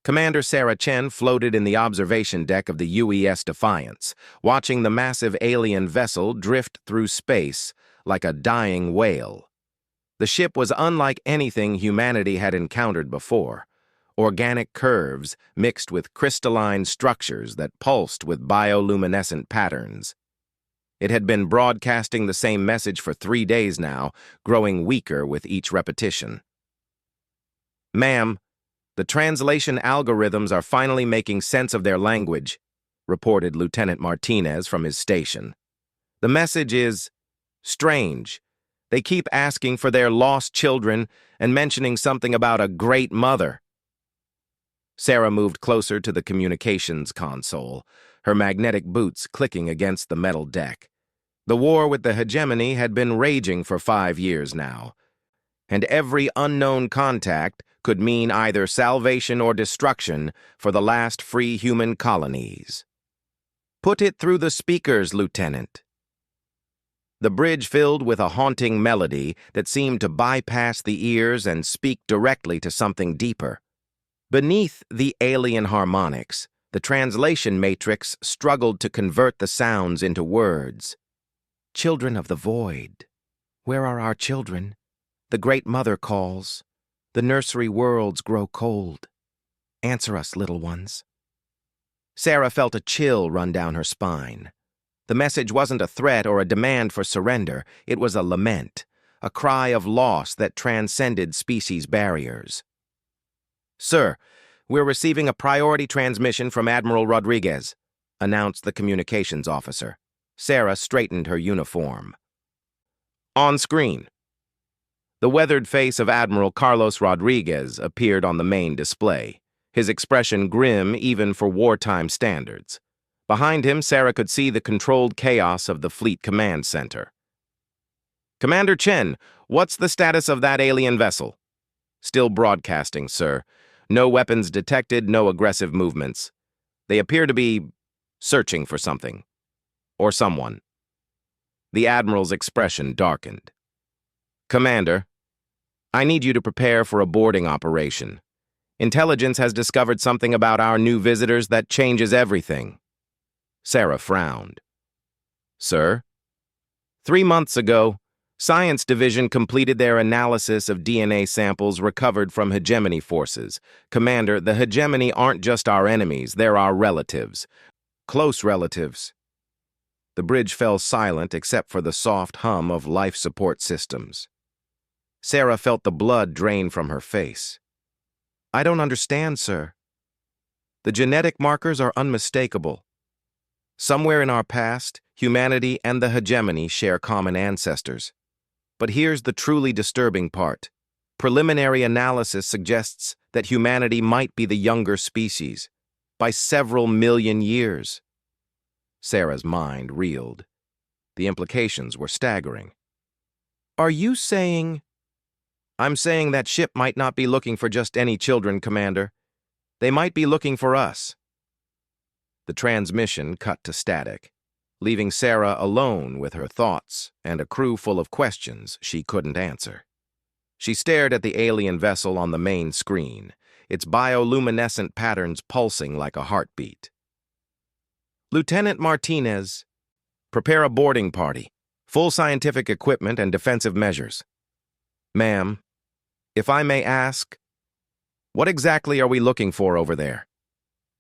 Commander Sarah Chen floated in the observation deck of the UES Defiance, watching the massive alien vessel drift through space like a dying whale. The ship was unlike anything humanity had encountered before. Organic curves mixed with crystalline structures that pulsed with bioluminescent patterns. It had been broadcasting the same message for 3 days now, growing weaker with each repetition. "Ma'am, the translation algorithms are finally making sense of their language," reported Lieutenant Martinez from his station. "The message is strange. They keep asking for their lost children and mentioning something about a great mother." Sarah moved closer to the communications console, her magnetic boots clicking against the metal deck. The war with the hegemony had been raging for 5 years now, and every unknown contact could mean either salvation or destruction for the last free human colonies. "Put it through the speakers, Lieutenant." The bridge filled with a haunting melody that seemed to bypass the ears and speak directly to something deeper. Beneath the alien harmonics, the translation matrix struggled to convert the sounds into words. "Children of the void. Where are our children? The great mother calls. The nursery worlds grow cold. Answer us, little ones." Sarah felt a chill run down her spine. The message wasn't a threat or a demand for surrender. It was a lament, a cry of loss that transcended species barriers. "Sir, we're receiving a priority transmission from Admiral Rodriguez," announced the communications officer. Sarah straightened her uniform. On screen, the weathered face of Admiral Carlos Rodriguez appeared on the main display, his expression grim even for wartime standards. Behind him, Sarah could see the controlled chaos of the Fleet Command Center. "Commander Chen, what's the status of that alien vessel?" "Still broadcasting, sir. No weapons detected, no aggressive movements. They appear to be searching for something. Or someone." The Admiral's expression darkened. "Commander, I need you to prepare for a boarding operation. Intelligence has discovered something about our new visitors that changes everything." Sarah frowned. "Sir?" 3 months ago, Science Division completed their analysis of DNA samples recovered from hegemony forces. Commander, the hegemony aren't just our enemies, they're our relatives. Close relatives. The bridge fell silent except for the soft hum of life support systems. Sarah felt the blood drain from her face. "I don't understand, sir. The genetic markers are unmistakable. Somewhere in our past, humanity and the hegemony share common ancestors. But here's the truly disturbing part. Preliminary analysis suggests that humanity might be the younger species, by several million years." Sarah's mind reeled. The implications were staggering. "Are you saying—" "I'm saying that ship might not be looking for just any children, Commander. They might be looking for us." The transmission cut to static, leaving Sarah alone with her thoughts and a crew full of questions she couldn't answer. She stared at the alien vessel on the main screen, its bioluminescent patterns pulsing like a heartbeat. "Lieutenant Martinez, prepare a boarding party, full scientific equipment and defensive measures." "Ma'am, if I may ask, what exactly are we looking for over there?"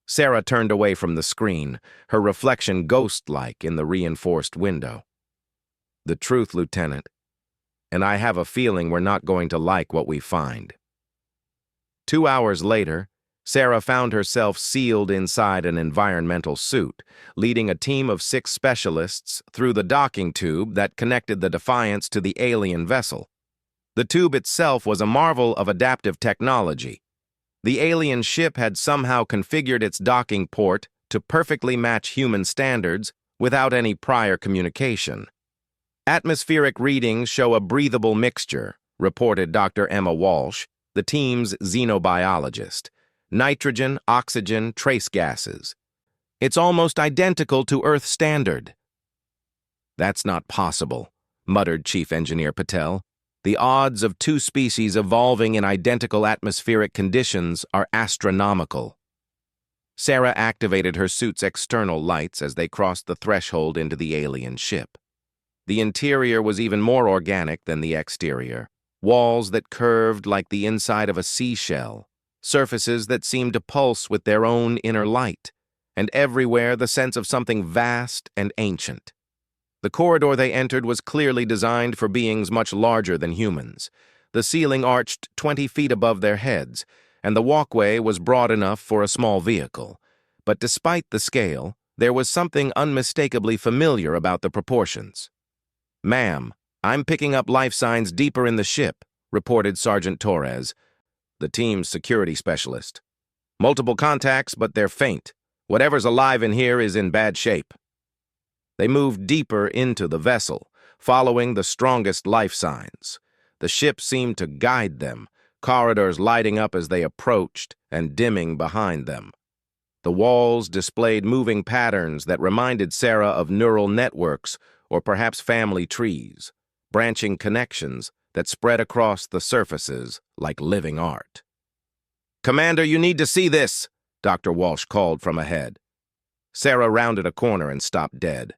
Sarah turned away from the screen, her reflection ghost-like in the reinforced window. "The truth, Lieutenant, and I have a feeling we're not going to like what we find." 2 hours later, Sarah found herself sealed inside an environmental suit, leading a team of 6 specialists through the docking tube that connected the Defiance to the alien vessel. The tube itself was a marvel of adaptive technology. The alien ship had somehow configured its docking port to perfectly match human standards without any prior communication. "Atmospheric readings show a breathable mixture," reported Dr. Emma Walsh, the team's xenobiologist. "Nitrogen, oxygen, trace gases. It's almost identical to Earth standard." "That's not possible," muttered Chief Engineer Patel. "The odds of 2 species evolving in identical atmospheric conditions are astronomical." Sarah activated her suit's external lights as they crossed the threshold into the alien ship. The interior was even more organic than the exterior. Walls that curved like the inside of a seashell, surfaces that seemed to pulse with their own inner light, and everywhere the sense of something vast and ancient. The corridor they entered was clearly designed for beings much larger than humans. The ceiling arched 20 feet above their heads, and the walkway was broad enough for a small vehicle. But despite the scale, there was something unmistakably familiar about the proportions. "Ma'am, I'm picking up life signs deeper in the ship," reported Sergeant Torres, the team's security specialist. "Multiple contacts, but they're faint. Whatever's alive in here is in bad shape." They moved deeper into the vessel, following the strongest life signs. The ship seemed to guide them, corridors lighting up as they approached and dimming behind them. The walls displayed moving patterns that reminded Sarah of neural networks or perhaps family trees, branching connections that spread across the surfaces like living art. "Commander, you need to see this," Dr. Walsh called from ahead. Sarah rounded a corner and stopped dead.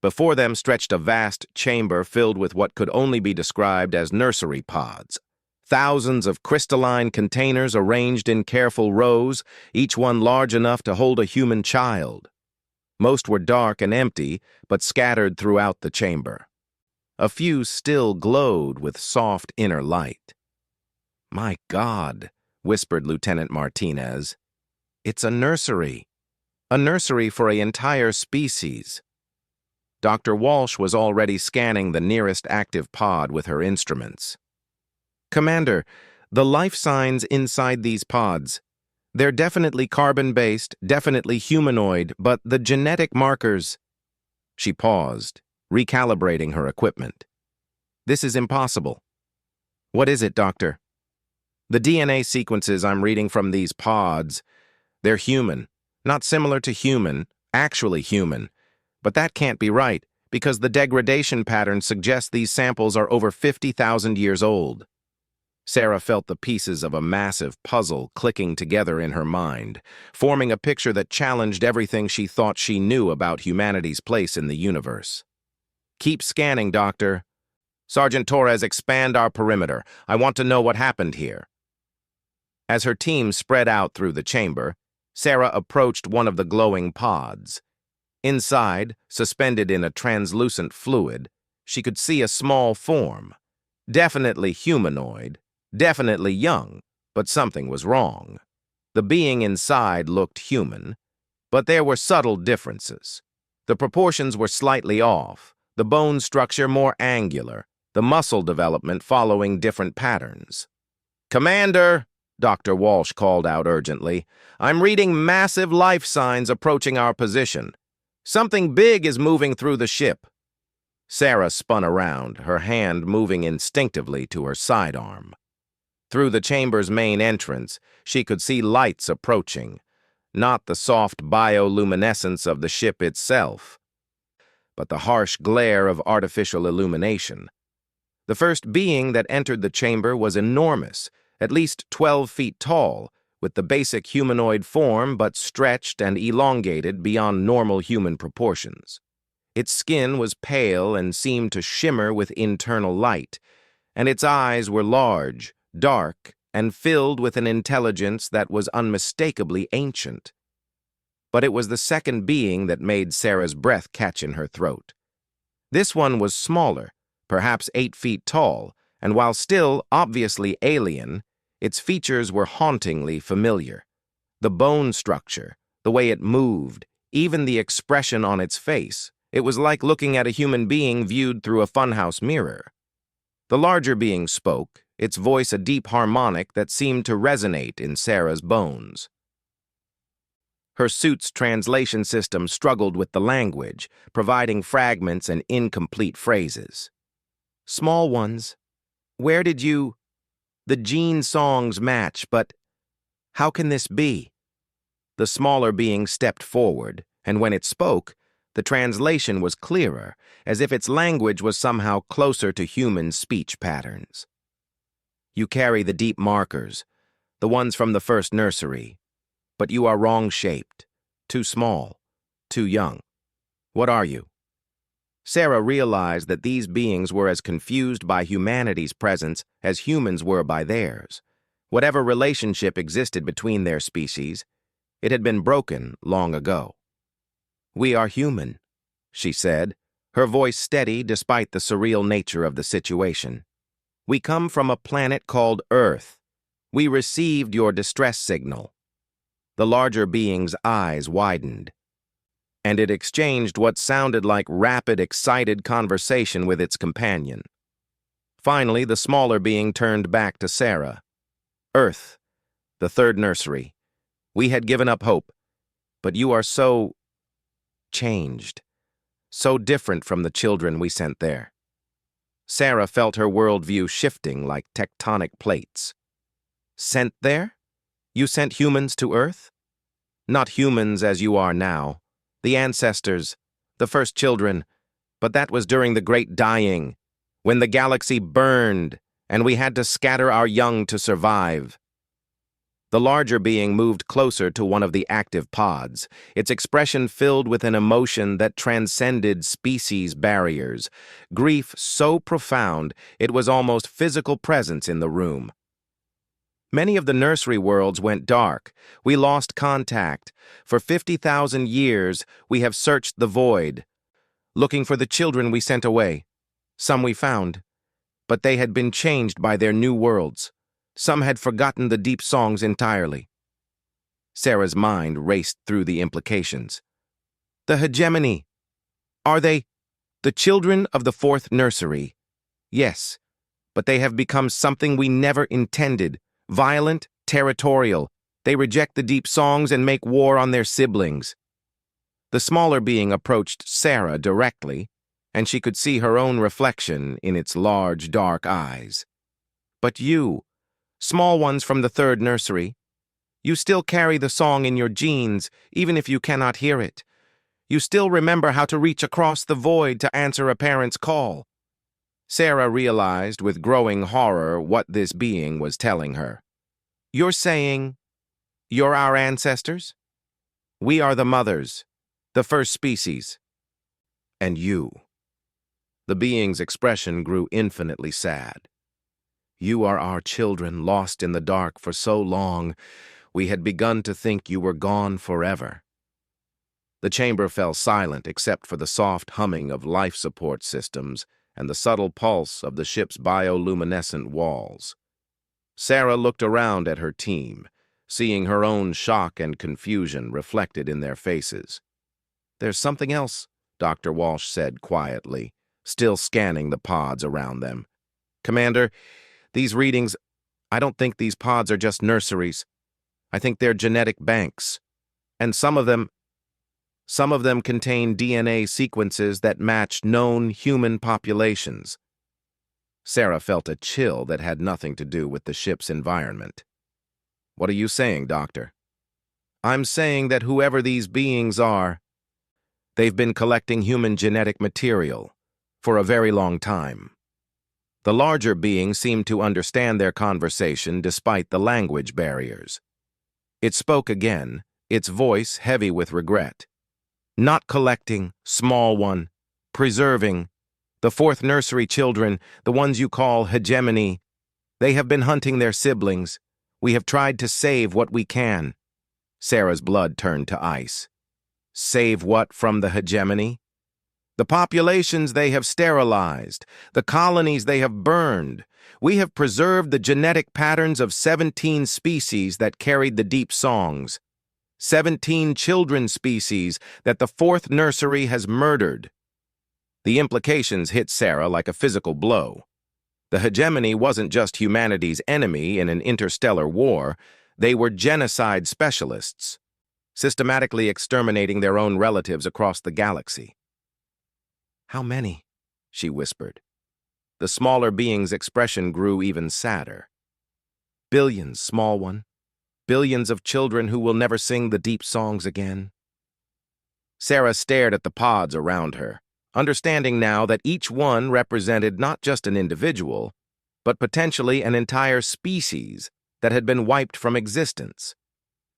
Before them stretched a vast chamber filled with what could only be described as nursery pods. Thousands of crystalline containers arranged in careful rows, each one large enough to hold a human child. Most were dark and empty, but scattered throughout the chamber. A few still glowed with soft inner light. "My God," whispered Lieutenant Martinez. "It's a nursery for an entire species." Dr. Walsh was already scanning the nearest active pod with her instruments. "Commander, the life signs inside these pods, they're definitely carbon-based, definitely humanoid, but the genetic markers—" She paused, recalibrating her equipment. "This is impossible." "What is it, Doctor?" "The DNA sequences I'm reading from these pods, they're human, not similar to human, actually human. But that can't be right, because the degradation pattern suggests these samples are over 50,000 years old." Sarah felt the pieces of a massive puzzle clicking together in her mind, forming a picture that challenged everything she thought she knew about humanity's place in the universe. "Keep scanning, Doctor. Sergeant Torres, expand our perimeter. I want to know what happened here." As her team spread out through the chamber, Sarah approached one of the glowing pods. Inside, suspended in a translucent fluid, she could see a small form. Definitely humanoid, definitely young, but something was wrong. The being inside looked human, but there were subtle differences. The proportions were slightly off, the bone structure more angular, the muscle development following different patterns. "Commander," Dr. Walsh called out urgently, "I'm reading massive life signs approaching our position. Something big is moving through the ship." Sarah spun around, her hand moving instinctively to her sidearm. Through the chamber's main entrance, she could see lights approaching, not the soft bioluminescence of the ship itself, but the harsh glare of artificial illumination. The first being that entered the chamber was enormous, at least 12 feet tall, with the basic humanoid form but stretched and elongated beyond normal human proportions. Its skin was pale and seemed to shimmer with internal light, and its eyes were large, dark, and filled with an intelligence that was unmistakably ancient. But it was the second being that made Sarah's breath catch in her throat. This one was smaller, perhaps 8 feet tall, and while still obviously alien, its features were hauntingly familiar. The bone structure, the way it moved, even the expression on its face. It was like looking at a human being viewed through a funhouse mirror. The larger being spoke, its voice a deep harmonic that seemed to resonate in Sarah's bones. Her suit's translation system struggled with the language, providing fragments and incomplete phrases. "Small ones. Where did you... The gene songs match, but how can this be?" The smaller being stepped forward, and when it spoke, the translation was clearer, as if its language was somehow closer to human speech patterns. "You carry the deep markers, the ones from the first nursery. But you are wrong-shaped, too small, too young. What are you? Sarah realized that these beings were as confused by humanity's presence as humans were by theirs. Whatever relationship existed between their species, it had been broken long ago. "We are human," she said, her voice steady despite the surreal nature of the situation. "We come from a planet called Earth. We received your distress signal." The larger being's eyes widened, and it exchanged what sounded like rapid, excited conversation with its companion. Finally, the smaller being turned back to Sarah. "Earth, the third nursery. We had given up hope, but you are so changed, so different from the children we sent there." Sarah felt her worldview shifting like tectonic plates. "Sent there? You sent humans to Earth? Not humans as you are now. The ancestors, the first children, but that was during the Great Dying, when the galaxy burned and we had to scatter our young to survive." The larger being moved closer to one of the active pods, its expression filled with an emotion that transcended species barriers, grief so profound it was almost physical presence in the room. "Many of the nursery worlds went dark. We lost contact. For 50,000 years, we have searched the void, looking for the children we sent away. Some we found, but they had been changed by their new worlds. Some had forgotten the deep songs entirely." Sarah's mind raced through the implications. "The hegemony. Are they the children of the fourth nursery? Yes, but they have become something we never intended. Violent, territorial. They reject the deep songs and make war on their siblings." The smaller being approached Sarah directly, and she could see her own reflection in its large, dark eyes. "But you, small ones from the third nursery, you still carry the song in your genes, even if you cannot hear it. You still remember how to reach across the void to answer a parent's call." Sarah realized with growing horror what this being was telling her. "You're saying you're our ancestors? We are the mothers, the first species. And you." The being's expression grew infinitely sad. "You are our children lost in the dark for so long, we had begun to think you were gone forever." The chamber fell silent except for the soft humming of life support systems and the subtle pulse of the ship's bioluminescent walls. Sarah looked around at her team, seeing her own shock and confusion reflected in their faces. "There's something else," Dr. Walsh said quietly, still scanning the pods around them. "Commander, these readings, I don't think these pods are just nurseries. I think they're genetic banks, and some of them contain DNA sequences that match known human populations." Sarah felt a chill that had nothing to do with the ship's environment. "What are you saying, Doctor?" "I'm saying that whoever these beings are, they've been collecting human genetic material for a very long time." The larger being seemed to understand their conversation despite the language barriers. It spoke again, its voice heavy with regret. "Not collecting, small one. Preserving. The fourth nursery children, the ones you call hegemony, they have been hunting their siblings. We have tried to save what we can." Sarah's blood turned to ice. "Save what from the hegemony?" "The populations they have sterilized, the colonies they have burned. We have preserved the genetic patterns of 17 species that carried the deep songs. 17 children species that the fourth nursery has murdered." The implications hit Sarah like a physical blow. The hegemony wasn't just humanity's enemy in an interstellar war, they were genocide specialists, systematically exterminating their own relatives across the galaxy. "How many?" she whispered. The smaller being's expression grew even sadder. "Billions, small one. Billions of children who will never sing the deep songs again." Sarah stared at the pods around her, understanding now that each one represented not just an individual, but potentially an entire species that had been wiped from existence.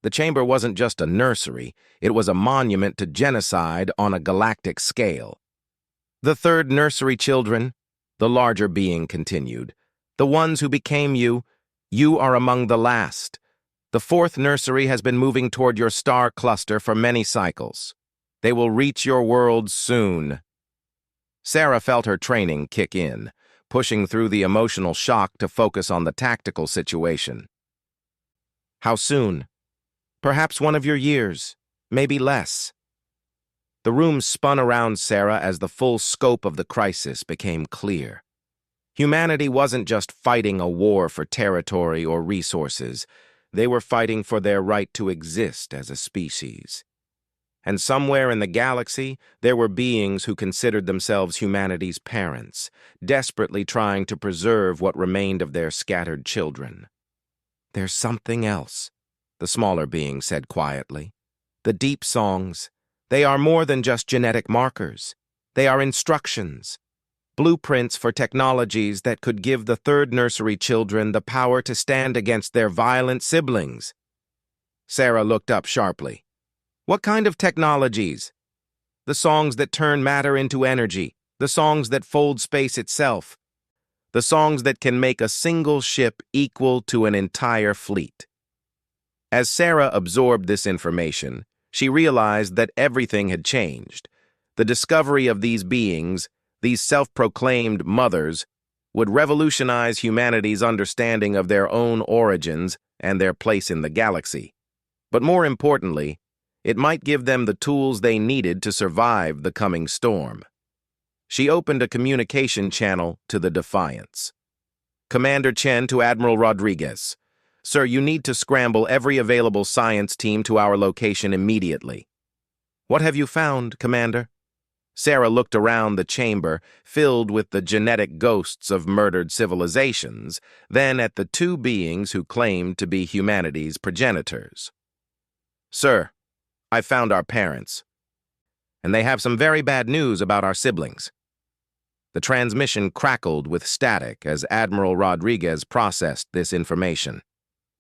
The chamber wasn't just a nursery, it was a monument to genocide on a galactic scale. The third nursery children, the larger being continued, the ones who became you, you are among the last. The fourth nursery has been moving toward your star cluster for many cycles. They will reach your world soon. Sarah felt her training kick in, pushing through the emotional shock to focus on the tactical situation. How soon? Perhaps one of your years, maybe less. The room spun around Sarah as the full scope of the crisis became clear. Humanity wasn't just fighting a war for territory or resources. They were fighting for their right to exist as a species. And somewhere in the galaxy, there were beings who considered themselves humanity's parents, desperately trying to preserve what remained of their scattered children. There's something else, the smaller being said quietly. The deep songs, they are more than just genetic markers. They are instructions, blueprints for technologies that could give the third nursery children the power to stand against their violent siblings. Sarah looked up sharply. What kind of technologies? The songs that turn matter into energy, the songs that fold space itself, the songs that can make a single ship equal to an entire fleet. As Sarah absorbed this information, she realized that everything had changed. The discovery of these beings, these self-proclaimed mothers, would revolutionize humanity's understanding of their own origins and their place in the galaxy. But more importantly, it might give them the tools they needed to survive the coming storm. She opened a communication channel to the Defiance. Commander Chen to Admiral Rodriguez. Sir, you need to scramble every available science team to our location immediately. What have you found, Commander? Sarah looked around the chamber, filled with the genetic ghosts of murdered civilizations, then at the two beings who claimed to be humanity's progenitors. Sir, I found our parents, and they have some very bad news about our siblings. The transmission crackled with static as Admiral Rodriguez processed this information.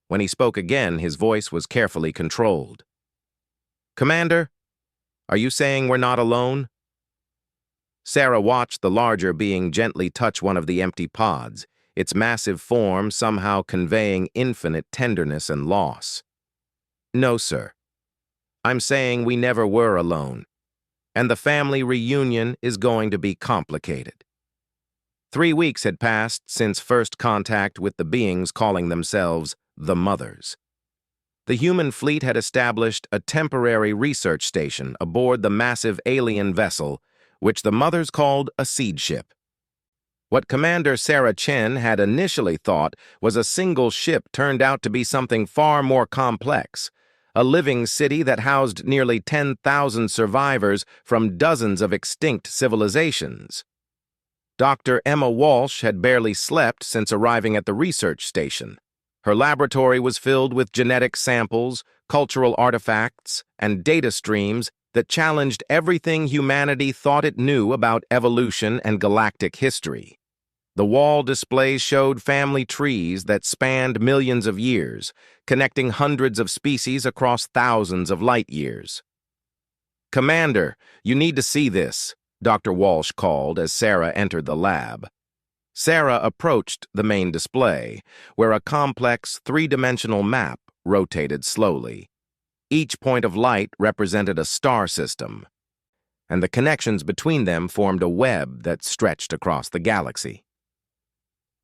When he spoke again, his voice was carefully controlled. Commander, are you saying we're not alone? Sarah watched the larger being gently touch one of the empty pods, its massive form somehow conveying infinite tenderness and loss. No, sir. I'm saying we never were alone, and the family reunion is going to be complicated. 3 weeks had passed since first contact with the beings calling themselves the Mothers. The human fleet had established a temporary research station aboard the massive alien vessel, which the Mothers called a seed ship. What Commander Sarah Chen had initially thought was a single ship turned out to be something far more complex. A living city that housed nearly 10,000 survivors from dozens of extinct civilizations. Dr. Emma Walsh had barely slept since arriving at the research station. Her laboratory was filled with genetic samples, cultural artifacts, and data streams that challenged everything humanity thought it knew about evolution and galactic history. The wall displays showed family trees that spanned millions of years, connecting hundreds of species across thousands of light years. Commander, you need to see this, Dr. Walsh called as Sarah entered the lab. Sarah approached the main display, where a complex three-dimensional map rotated slowly. Each point of light represented a star system, and the connections between them formed a web that stretched across the galaxy.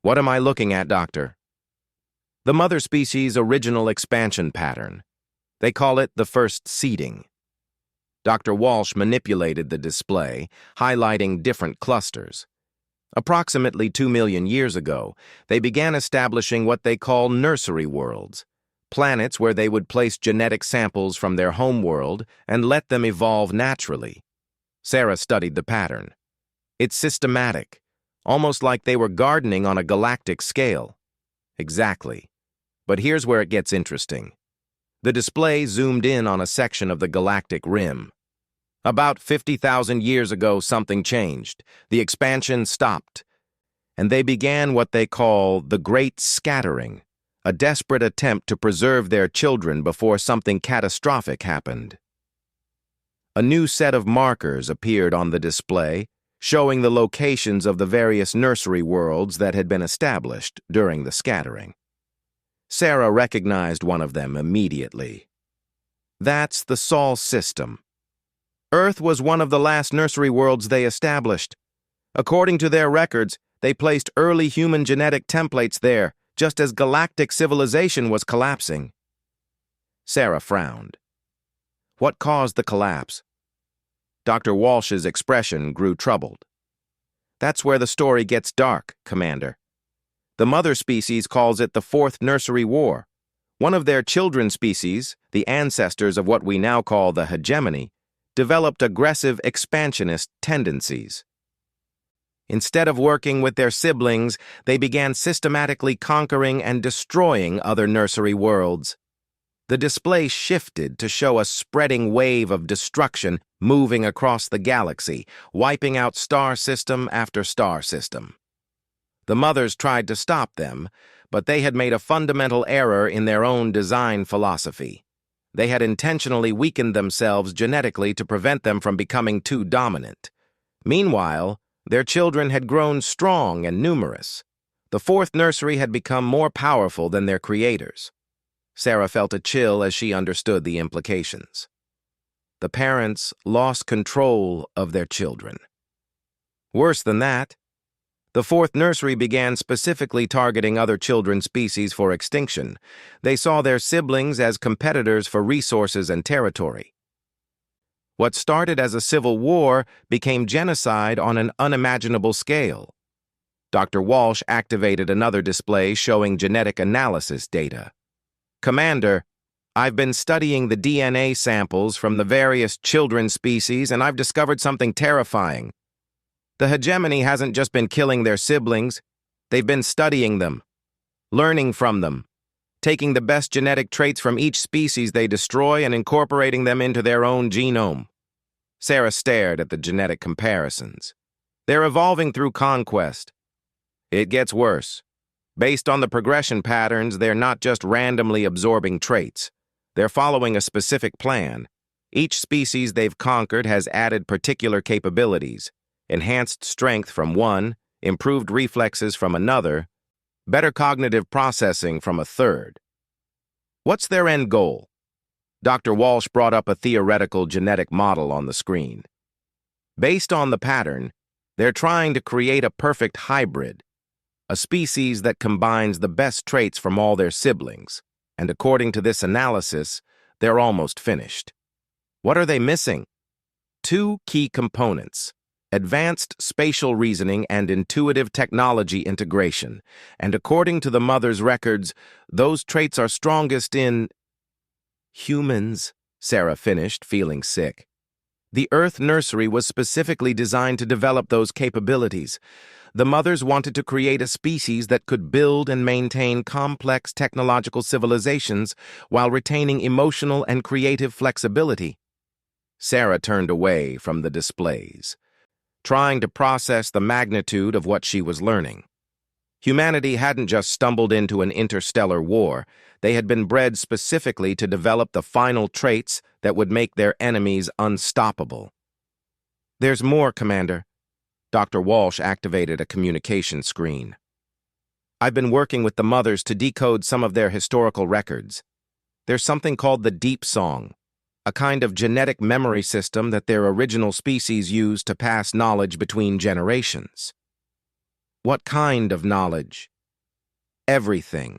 What am I looking at, Doctor? The mother species' original expansion pattern. They call it the first seeding. Dr. Walsh manipulated the display, highlighting different clusters. Approximately 2 million years ago, they began establishing what they call nursery worlds, planets where they would place genetic samples from their home world and let them evolve naturally. Sarah studied the pattern. It's systematic, almost like they were gardening on a galactic scale. Exactly. But here's where it gets interesting. The display zoomed in on a section of the galactic rim. About 50,000 years ago, something changed. The expansion stopped, and they began what they call the Great Scattering, a desperate attempt to preserve their children before something catastrophic happened. A new set of markers appeared on the display, showing the locations of the various nursery worlds that had been established during the scattering. Sarah recognized one of them immediately. That's the Sol system. Earth was one of the last nursery worlds they established. According to their records, they placed early human genetic templates there, just as galactic civilization was collapsing. Sarah frowned. What caused the collapse? Dr. Walsh's expression grew troubled. That's where the story gets dark, Commander. The mother species calls it the Fourth Nursery War. One of their children species, the ancestors of what we now call the hegemony, developed aggressive expansionist tendencies. Instead of working with their siblings, they began systematically conquering and destroying other nursery worlds. The display shifted to show a spreading wave of destruction moving across the galaxy, wiping out star system after star system. The mothers tried to stop them, but they had made a fundamental error in their own design philosophy. They had intentionally weakened themselves genetically to prevent them from becoming too dominant. Meanwhile, their children had grown strong and numerous. The fourth nursery had become more powerful than their creators. Sarah felt a chill as she understood the implications. The parents lost control of their children. Worse than that, the fourth nursery began specifically targeting other children's species for extinction. They saw their siblings as competitors for resources and territory. What started as a civil war became genocide on an unimaginable scale. Dr. Walsh activated another display showing genetic analysis data. Commander, I've been studying the DNA samples from the various children's species, and I've discovered something terrifying. The hegemony hasn't just been killing their siblings, they've been studying them, learning from them, taking the best genetic traits from each species they destroy and incorporating them into their own genome. Sarah stared at the genetic comparisons. They're evolving through conquest. It gets worse. Based on the progression patterns, they're not just randomly absorbing traits. They're following a specific plan. Each species they've conquered has added particular capabilities. Enhanced strength from one, improved reflexes from another, better cognitive processing from a third. What's their end goal? Dr. Walsh brought up a theoretical genetic model on the screen. Based on the pattern, they're trying to create a perfect hybrid, a species that combines the best traits from all their siblings, and according to this analysis, they're almost finished. What are they missing? Two key components: advanced spatial reasoning and intuitive technology integration, and according to the mother's records, those traits are strongest in humans, Sarah finished, feeling sick. The Earth Nursery was specifically designed to develop those capabilities. The mothers wanted to create a species that could build and maintain complex technological civilizations while retaining emotional and creative flexibility. Sarah turned away from the displays, trying to process the magnitude of what she was learning. Humanity hadn't just stumbled into an interstellar war. They had been bred specifically to develop the final traits that would make their enemies unstoppable. There's more, Commander. Dr. Walsh activated a communication screen. I've been working with the mothers to decode some of their historical records. There's something called the Deep Song, a kind of genetic memory system that their original species used to pass knowledge between generations. What kind of knowledge? Everything.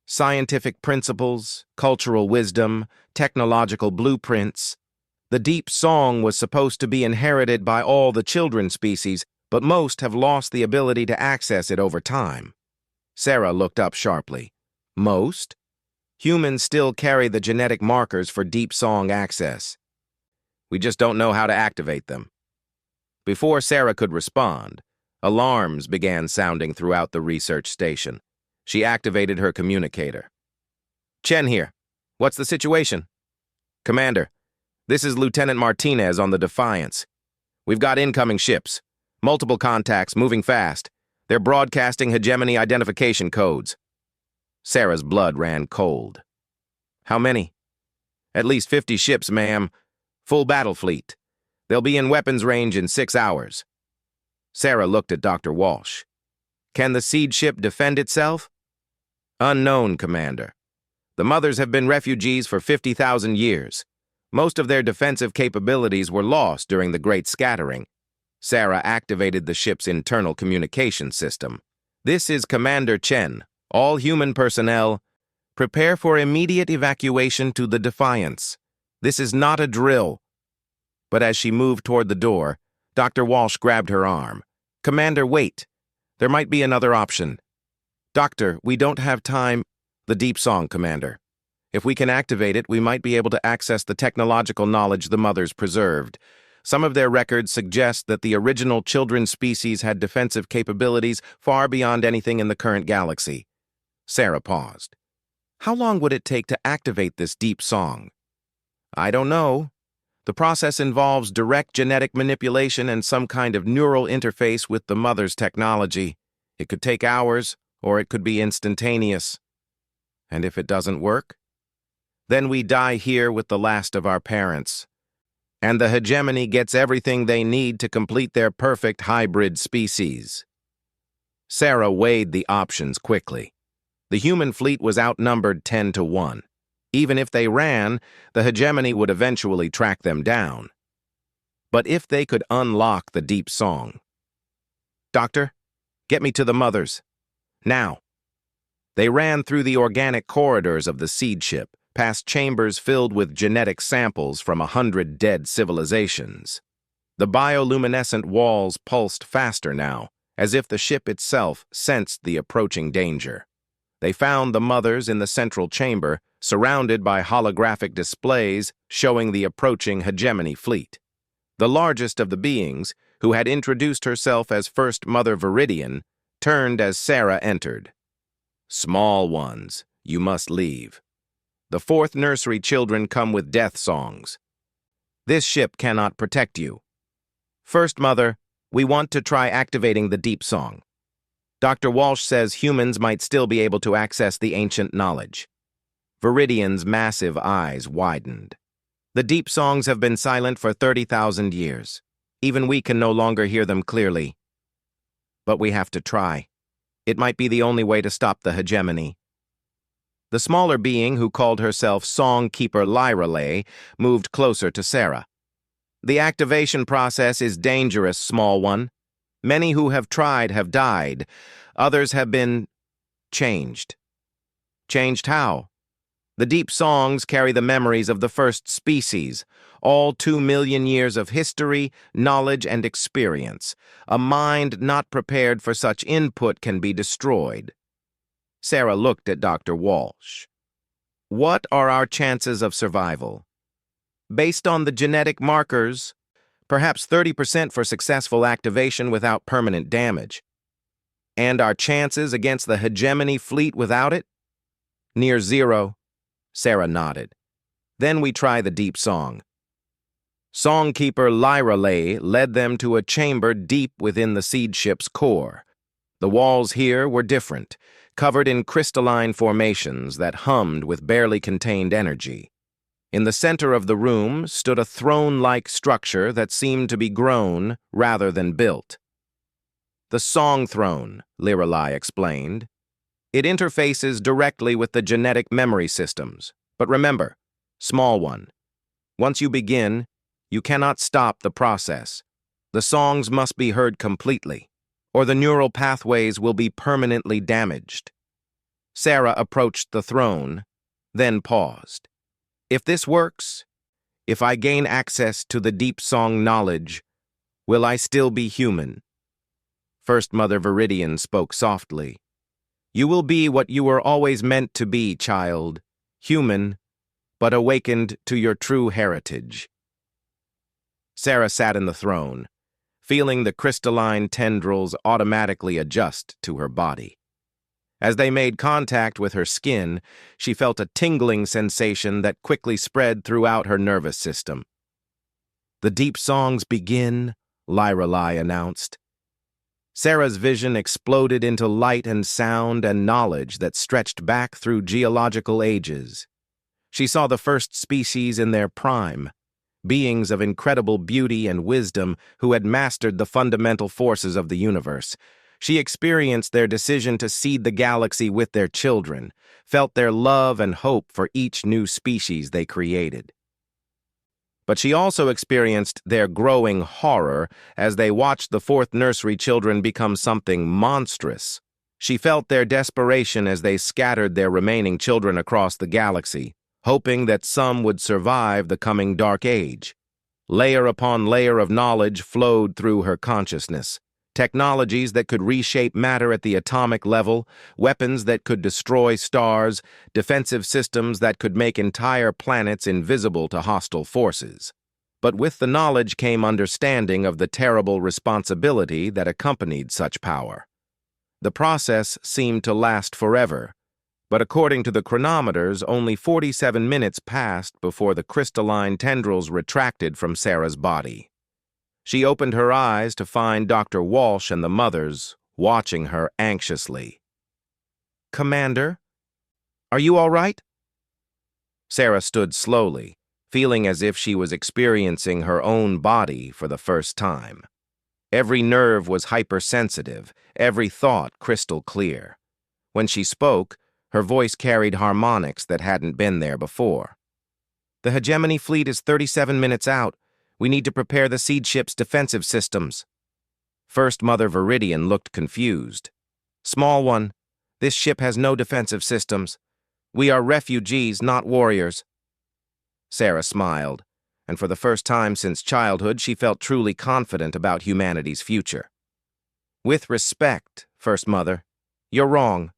Scientific principles, cultural wisdom, technological blueprints. The Deep Song was supposed to be inherited by all the children species, but most have lost the ability to access it over time. Sarah looked up sharply. Most? Humans still carry the genetic markers for Deep Song access. We just don't know how to activate them. Before Sarah could respond, alarms began sounding throughout the research station. She activated her communicator. Chen here. What's the situation? Commander, this is Lieutenant Martinez on the Defiance. We've got incoming ships. Multiple contacts, moving fast. They're broadcasting hegemony identification codes. Sarah's blood ran cold. How many? At least 50 ships, ma'am. Full battle fleet. They'll be in weapons range in 6 hours. Sarah looked at Dr. Walsh. Can the seed ship defend itself? Unknown, Commander. The mothers have been refugees for 50,000 years. Most of their defensive capabilities were lost during the Great Scattering. Sarah activated the ship's internal communication system. This is Commander Chen. All human personnel, prepare for immediate evacuation to the Defiance. This is not a drill. But as she moved toward the door, Dr. Walsh grabbed her arm. Commander, wait. There might be another option. Doctor, we don't have time. The deep song, Commander. If we can activate it, we might be able to access the technological knowledge the mothers preserved. Some of their records suggest that the original children species had defensive capabilities far beyond anything in the current galaxy. Sarah paused. How long would it take to activate this deep song? I don't know. The process involves direct genetic manipulation and some kind of neural interface with the mother's technology. It could take hours, or it could be instantaneous. And if it doesn't work? Then we die here with the last of our parents. And the hegemony gets everything they need to complete their perfect hybrid species. Sarah weighed the options quickly. The human fleet was outnumbered 10-1. Even if they ran, the hegemony would eventually track them down. But if they could unlock the deep song... Doctor, get me to the mothers. Now. They ran through the organic corridors of the seed ship, past chambers filled with genetic samples from 100 dead civilizations. The bioluminescent walls pulsed faster now, as if the ship itself sensed the approaching danger. They found the mothers in the central chamber, surrounded by holographic displays showing the approaching hegemony fleet. The largest of the beings, who had introduced herself as First Mother Viridian, turned as Sarah entered. Small ones, you must leave. The fourth nursery children come with death songs. This ship cannot protect you. First Mother, we want to try activating the deep song. Dr. Walsh says humans might still be able to access the ancient knowledge. Viridian's massive eyes widened. The deep songs have been silent for 30,000 years. Even we can no longer hear them clearly. But we have to try. It might be the only way to stop the hegemony. The smaller being, who called herself Song Keeper Lyralay, moved closer to Sarah. The activation process is dangerous, small one. Many who have tried have died. Others have been changed. Changed how? The deep songs carry the memories of the first species, all 2 million years of history, knowledge, and experience. A mind not prepared for such input can be destroyed. Sarah looked at Dr. Walsh. What are our chances of survival? Based on the genetic markers, perhaps 30% for successful activation without permanent damage. And our chances against the hegemony fleet without it? Near zero. Sarah nodded. Then we try the deep song. Songkeeper Lyralay led them to a chamber deep within the seed ship's core. The walls here were different, covered in crystalline formations that hummed with barely contained energy. In the center of the room stood a throne-like structure that seemed to be grown rather than built. The Song Throne, Lyralay explained. It interfaces directly with the genetic memory systems. But remember, small one. Once you begin, you cannot stop the process. The songs must be heard completely, or the neural pathways will be permanently damaged. Sarah approached the throne, then paused. If this works, if I gain access to the deep song knowledge, will I still be human? First Mother Viridian spoke softly. You will be what you were always meant to be, child. Human, but awakened to your true heritage. Sarah sat in the throne, feeling the crystalline tendrils automatically adjust to her body. As they made contact with her skin, she felt a tingling sensation that quickly spread throughout her nervous system. The deep songs begin, Lyralay announced. Sarah's vision exploded into light and sound and knowledge that stretched back through geological ages. She saw the first species in their prime, beings of incredible beauty and wisdom who had mastered the fundamental forces of the universe. She experienced their decision to seed the galaxy with their children, felt their love and hope for each new species they created. But she also experienced their growing horror as they watched the fourth nursery children become something monstrous. She felt their desperation as they scattered their remaining children across the galaxy, hoping that some would survive the coming dark age. Layer upon layer of knowledge flowed through her consciousness. Technologies that could reshape matter at the atomic level, weapons that could destroy stars, defensive systems that could make entire planets invisible to hostile forces. But with the knowledge came understanding of the terrible responsibility that accompanied such power. The process seemed to last forever, but according to the chronometers, only 47 minutes passed before the crystalline tendrils retracted from Sarah's body. She opened her eyes to find Dr. Walsh and the mothers watching her anxiously. "Commander, are you all right?" Sarah stood slowly, feeling as if she was experiencing her own body for the first time. Every nerve was hypersensitive, every thought crystal clear. When she spoke, her voice carried harmonics that hadn't been there before. "The hegemony fleet is 37 minutes out. We need to prepare the seed ship's defensive systems." First Mother Viridian looked confused. "Small one, this ship has no defensive systems. We are refugees, not warriors." Sarah smiled, and for the first time since childhood, she felt truly confident about humanity's future. "With respect, First Mother, you're wrong.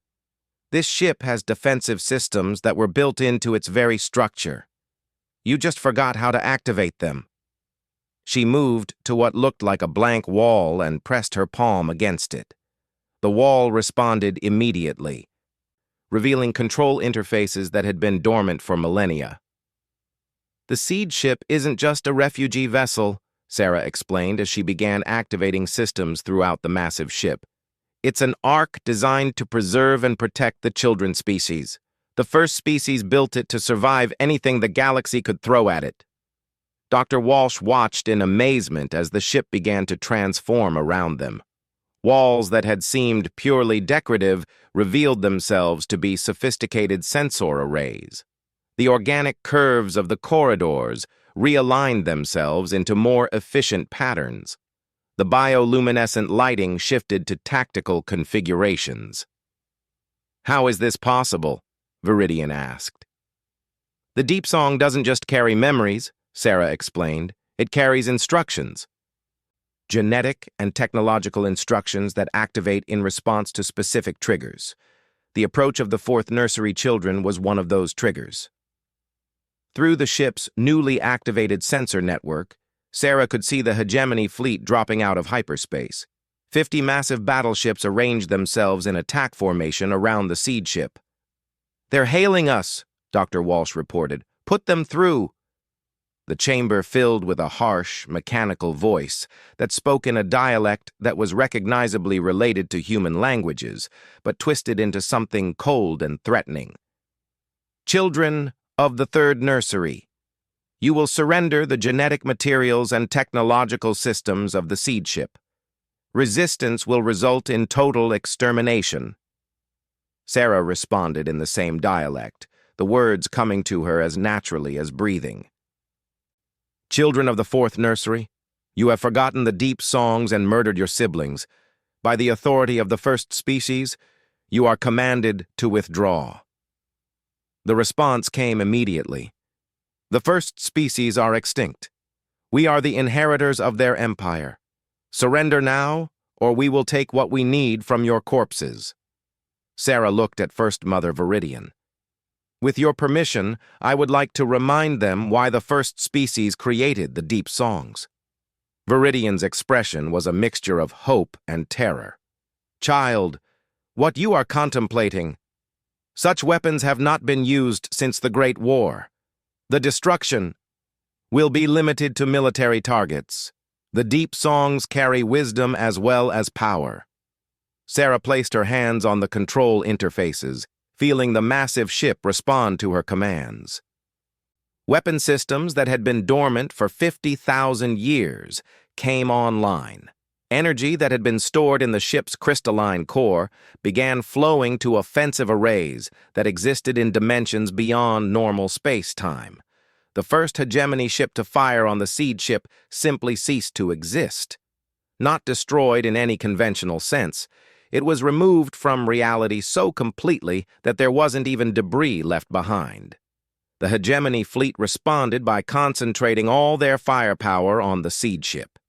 This ship has defensive systems that were built into its very structure. You just forgot how to activate them." She moved to what looked like a blank wall and pressed her palm against it. The wall responded immediately, revealing control interfaces that had been dormant for millennia. "The seed ship isn't just a refugee vessel," Sarah explained as she began activating systems throughout the massive ship. "It's an ark designed to preserve and protect the children species. The first species built it to survive anything the galaxy could throw at it." Dr. Walsh watched in amazement as the ship began to transform around them. Walls that had seemed purely decorative revealed themselves to be sophisticated sensor arrays. The organic curves of the corridors realigned themselves into more efficient patterns. The bioluminescent lighting shifted to tactical configurations. "How is this possible?" Viridian asked. "The Deep Song doesn't just carry memories," Sarah explained. "It carries instructions. Genetic and technological instructions that activate in response to specific triggers. The approach of the fourth nursery children was one of those triggers." Through the ship's newly activated sensor network, Sarah could see the hegemony fleet dropping out of hyperspace. 50 massive battleships arranged themselves in attack formation around the seed ship. "They're hailing us," Dr. Walsh reported. "Put them through." The chamber filled with a harsh, mechanical voice that spoke in a dialect that was recognizably related to human languages, but twisted into something cold and threatening. "Children of the third nursery, you will surrender the genetic materials and technological systems of the seed ship. Resistance will result in total extermination." Sarah responded in the same dialect, the words coming to her as naturally as breathing. "Children of the fourth nursery, you have forgotten the deep songs and murdered your siblings. By the authority of the first species, you are commanded to withdraw." The response came immediately. "The first species are extinct. We are the inheritors of their empire. Surrender now, or we will take what we need from your corpses." Sarah looked at First Mother Viridian. "With your permission, I would like to remind them why the first species created the deep songs." Viridian's expression was a mixture of hope and terror. "Child, what you are contemplating, such weapons have not been used since the Great War. The destruction will be limited to military targets. The deep songs carry wisdom as well as power. Sarah placed her hands on the control interfaces, feeling the massive ship respond to her commands. Weapon systems that had been dormant for 50,000 years came online. Energy that had been stored in the ship's crystalline core began flowing to offensive arrays that existed in dimensions beyond normal space-time. The first hegemony ship to fire on the seed ship simply ceased to exist. Not destroyed in any conventional sense, it was removed from reality so completely that there wasn't even debris left behind. The hegemony fleet responded by concentrating all their firepower on the seed ship.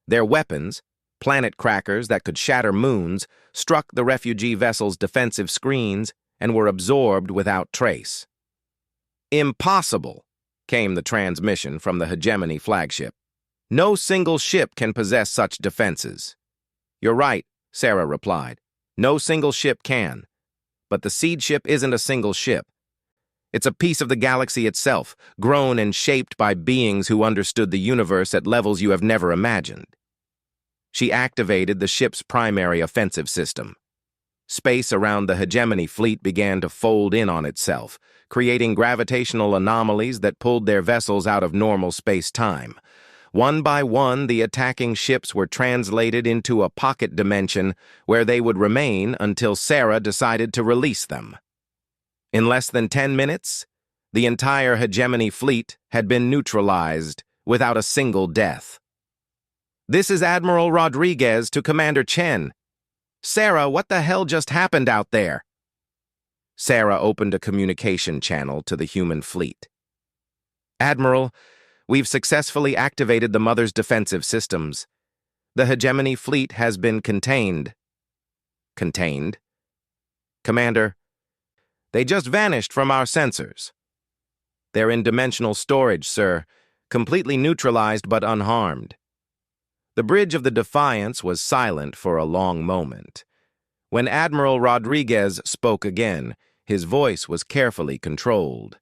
Their weapons, planet crackers that could shatter moons, struck the refugee vessel's defensive screens and were absorbed without trace. "Impossible," came the transmission from the hegemony flagship. "No single ship can possess such defenses." "You're right," Sarah replied. "No single ship can. But the seed ship isn't a single ship. It's a piece of the galaxy itself, grown and shaped by beings who understood the universe at levels you have never imagined." She activated the ship's primary offensive system. Space around the hegemony fleet began to fold in on itself, creating gravitational anomalies that pulled their vessels out of normal space-time. One by one, the attacking ships were translated into a pocket dimension where they would remain until Sarah decided to release them. In less than 10 minutes, the entire hegemony fleet had been neutralized without a single death. "This is Admiral Rodriguez to Commander Chen. Sarah, what the hell just happened out there?" Sarah opened a communication channel to the human fleet. "Admiral, we've successfully activated the Mother's defensive systems. The hegemony fleet has been contained." "Contained?" "Commander, they just vanished from our sensors." "They're in dimensional storage, sir, completely neutralized but unharmed." The bridge of the Defiance was silent for a long moment. When Admiral Rodriguez spoke again, his voice was carefully controlled.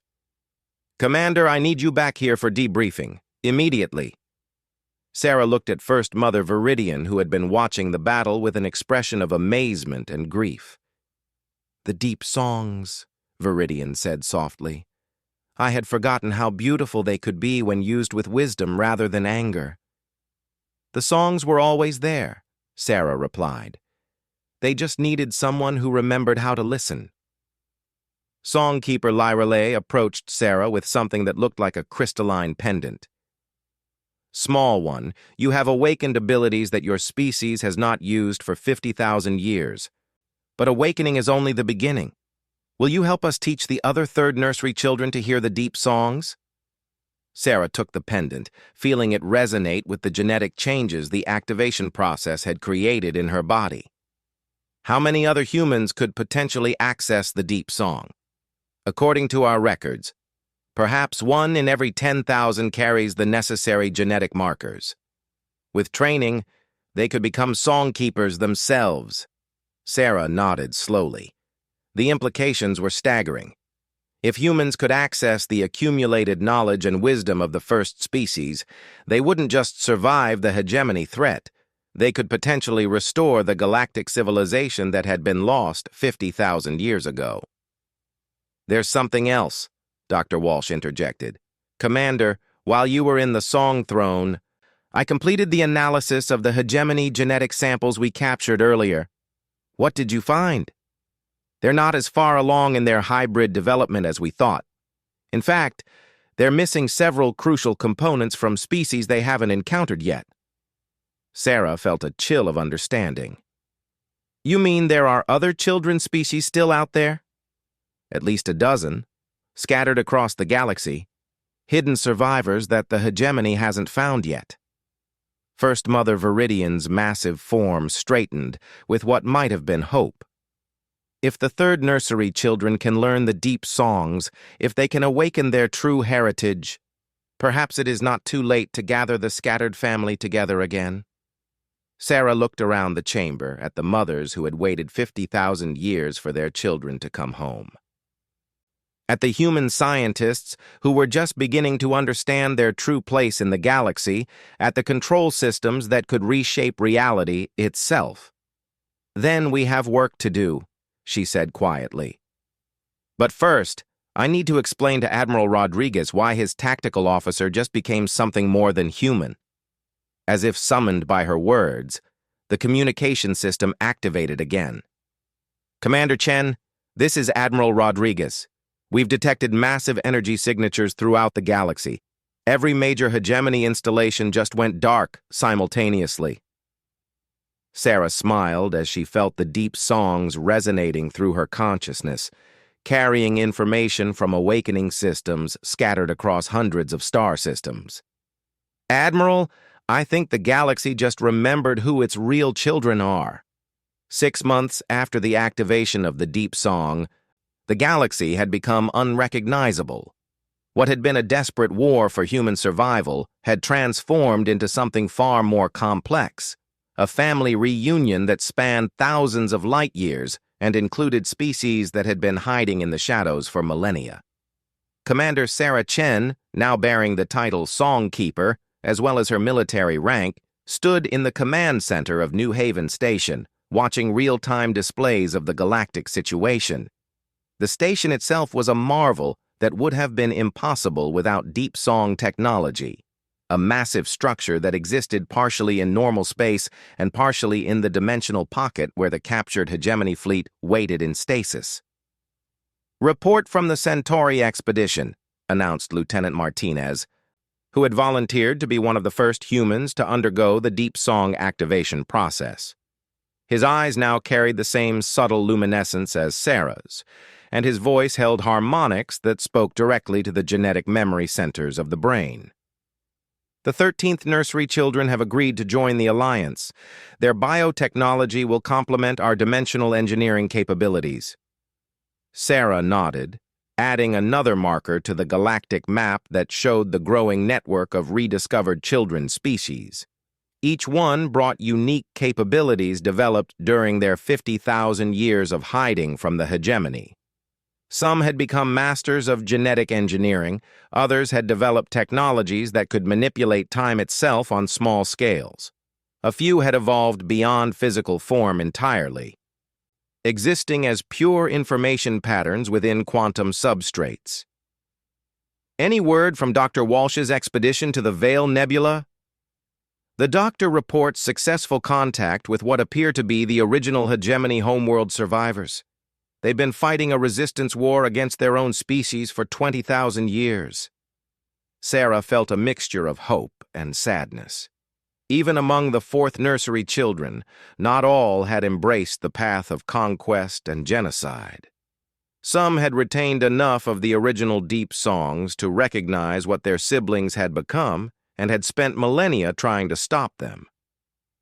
"Commander, I need you back here for debriefing, immediately." Sarah looked at First Mother Viridian, who had been watching the battle with an expression of amazement and grief. "The deep songs," Viridian said softly. "I had forgotten how beautiful they could be when used with wisdom rather than anger." "The songs were always there," Sarah replied. "They just needed someone who remembered how to listen." Songkeeper Lyrale approached Sarah with something that looked like a crystalline pendant. "Small one, you have awakened abilities that your species has not used for 50,000 years. But awakening is only the beginning. Will you help us teach the other third nursery children to hear the deep songs?" Sarah took the pendant, feeling it resonate with the genetic changes the activation process had created in her body. How many other humans could potentially access the deep song? According to our records, perhaps 1 in every 10,000 carries the necessary genetic markers. With training, they could become songkeepers themselves. Sarah nodded slowly. The implications were staggering. If humans could access the accumulated knowledge and wisdom of the first species, they wouldn't just survive the hegemony threat. They could potentially restore the galactic civilization that had been lost 50,000 years ago. "There's something else," Dr. Walsh interjected. "Commander, while you were in the Song Throne, I completed the analysis of the hegemony genetic samples we captured earlier. What did you find?" "They're not as far along in their hybrid development as we thought. In fact, they're missing several crucial components from species they haven't encountered yet." Sarah felt a chill of understanding. "You mean there are other children species still out there?" "At least a dozen, scattered across the galaxy, hidden survivors that the hegemony hasn't found yet." First Mother Viridian's massive form straightened with what might have been hope. If the third nursery children can learn the deep songs, if they can awaken their true heritage, perhaps it is not too late to gather the scattered family together again. Sarah looked around the chamber at the mothers who had waited 50,000 years for their children to come home. At the human scientists who were just beginning to understand their true place in the galaxy, at the control systems that could reshape reality itself. Then we have work to do, she said quietly. But first, I need to explain to Admiral Rodriguez why his tactical officer just became something more than human. As if summoned by her words, the communication system activated again. Commander Chen, this is Admiral Rodriguez. We've detected massive energy signatures throughout the galaxy. Every major hegemony installation just went dark simultaneously. Sarah smiled as she felt the deep songs resonating through her consciousness, carrying information from awakening systems scattered across hundreds of star systems. Admiral, I think the galaxy just remembered who its real children are. 6 months after the activation of the deep song, the galaxy had become unrecognizable. What had been a desperate war for human survival had transformed into something far more complex, a family reunion that spanned thousands of light years and included species that had been hiding in the shadows for millennia. Commander Sarah Chen, now bearing the title Songkeeper, as well as her military rank, stood in the command center of New Haven Station, watching real-time displays of the galactic situation. The station itself was a marvel that would have been impossible without deep song technology, a massive structure that existed partially in normal space and partially in the dimensional pocket where the captured hegemony fleet waited in stasis. "Report from the Centauri expedition," announced Lieutenant Martinez, who had volunteered to be one of the first humans to undergo the deep song activation process. His eyes now carried the same subtle luminescence as Sarah's, and his voice held harmonics that spoke directly to the genetic memory centers of the brain. The 13th nursery children have agreed to join the Alliance. Their biotechnology will complement our dimensional engineering capabilities. Sarah nodded, adding another marker to the galactic map that showed the growing network of rediscovered children species. Each one brought unique capabilities developed during their 50,000 years of hiding from the hegemony. Some had become masters of genetic engineering, others had developed technologies that could manipulate time itself on small scales. A few had evolved beyond physical form entirely, existing as pure information patterns within quantum substrates. Any word from Dr. Walsh's expedition to the Veil Nebula? The doctor reports successful contact with what appear to be the original hegemony homeworld survivors. They've been fighting a resistance war against their own species for 20,000 years. Sarah felt a mixture of hope and sadness. Even among the 4th nursery children, not all had embraced the path of conquest and genocide. Some had retained enough of the original deep songs to recognize what their siblings had become and had spent millennia trying to stop them.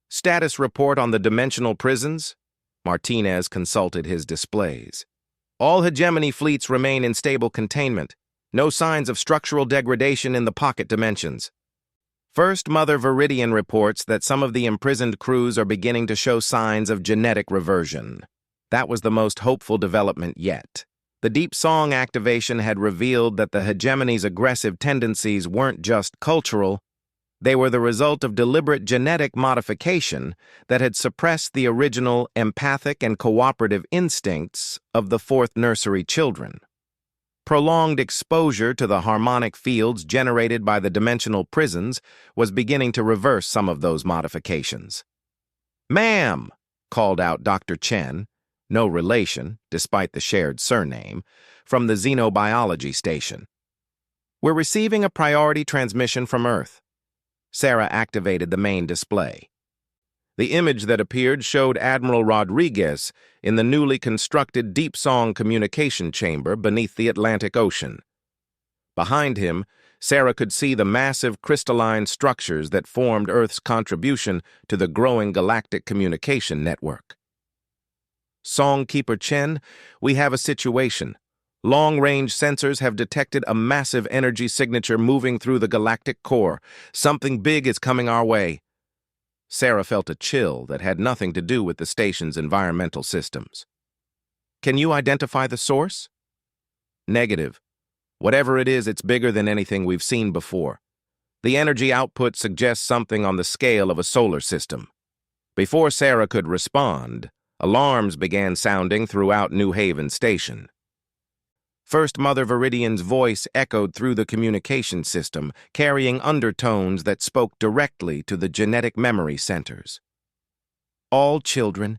Status report on the dimensional prisons? Martinez consulted his displays. All hegemony fleets remain in stable containment. No signs of structural degradation in the pocket dimensions. First Mother Viridian reports that some of the imprisoned crews are beginning to show signs of genetic reversion. That was the most hopeful development yet. The deep song activation had revealed that the hegemony's aggressive tendencies weren't just cultural. They were the result of deliberate genetic modification that had suppressed the original empathic and cooperative instincts of the 4th nursery children. Prolonged exposure to the harmonic fields generated by the dimensional prisons was beginning to reverse some of those modifications. "Ma'am," called out Dr. Chen, no relation, despite the shared surname, from the xenobiology station. "We're receiving a priority transmission from Earth." Sarah activated the main display. The image that appeared showed Admiral Rodriguez in the newly constructed Deep Song communication chamber beneath the Atlantic Ocean. Behind him, Sarah could see the massive crystalline structures that formed Earth's contribution to the growing galactic communication network. "Songkeeper Chen, we have a situation. Long-range sensors have detected a massive energy signature moving through the galactic core. Something big is coming our way." Sarah felt a chill that had nothing to do with the station's environmental systems. "Can you identify the source?" "Negative. Whatever it is, it's bigger than anything we've seen before. The energy output suggests something on the scale of a solar system." Before Sarah could respond, Alarms began sounding throughout New Haven Station. First Mother Viridian's voice echoed through the communication system, carrying undertones that spoke directly to the genetic memory centers. All children,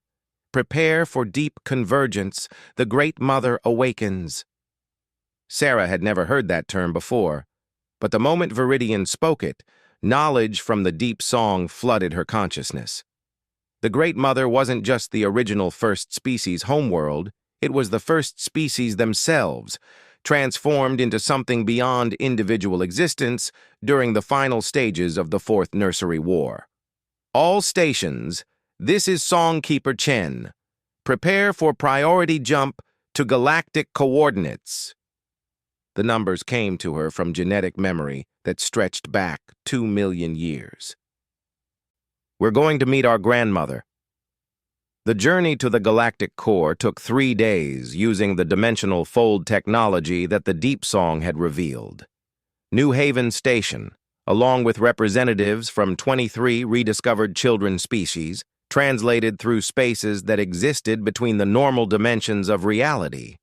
prepare for deep convergence. The Great Mother awakens. Sarah had never heard that term before, but the moment Viridian spoke it, knowledge from the deep song flooded her consciousness. The Great Mother wasn't just the original first species homeworld, it was the first species themselves, transformed into something beyond individual existence during the final stages of the Fourth Nursery War. All stations, this is Songkeeper Chen. Prepare for priority jump to galactic coordinates. The numbers came to her from genetic memory that stretched back 2 million years. We're going to meet our grandmother. The journey to the galactic core took 3 days using the dimensional fold technology that the Deep Song had revealed. New Haven Station, along with representatives from 23 rediscovered children species, translated through spaces that existed between the normal dimensions of reality.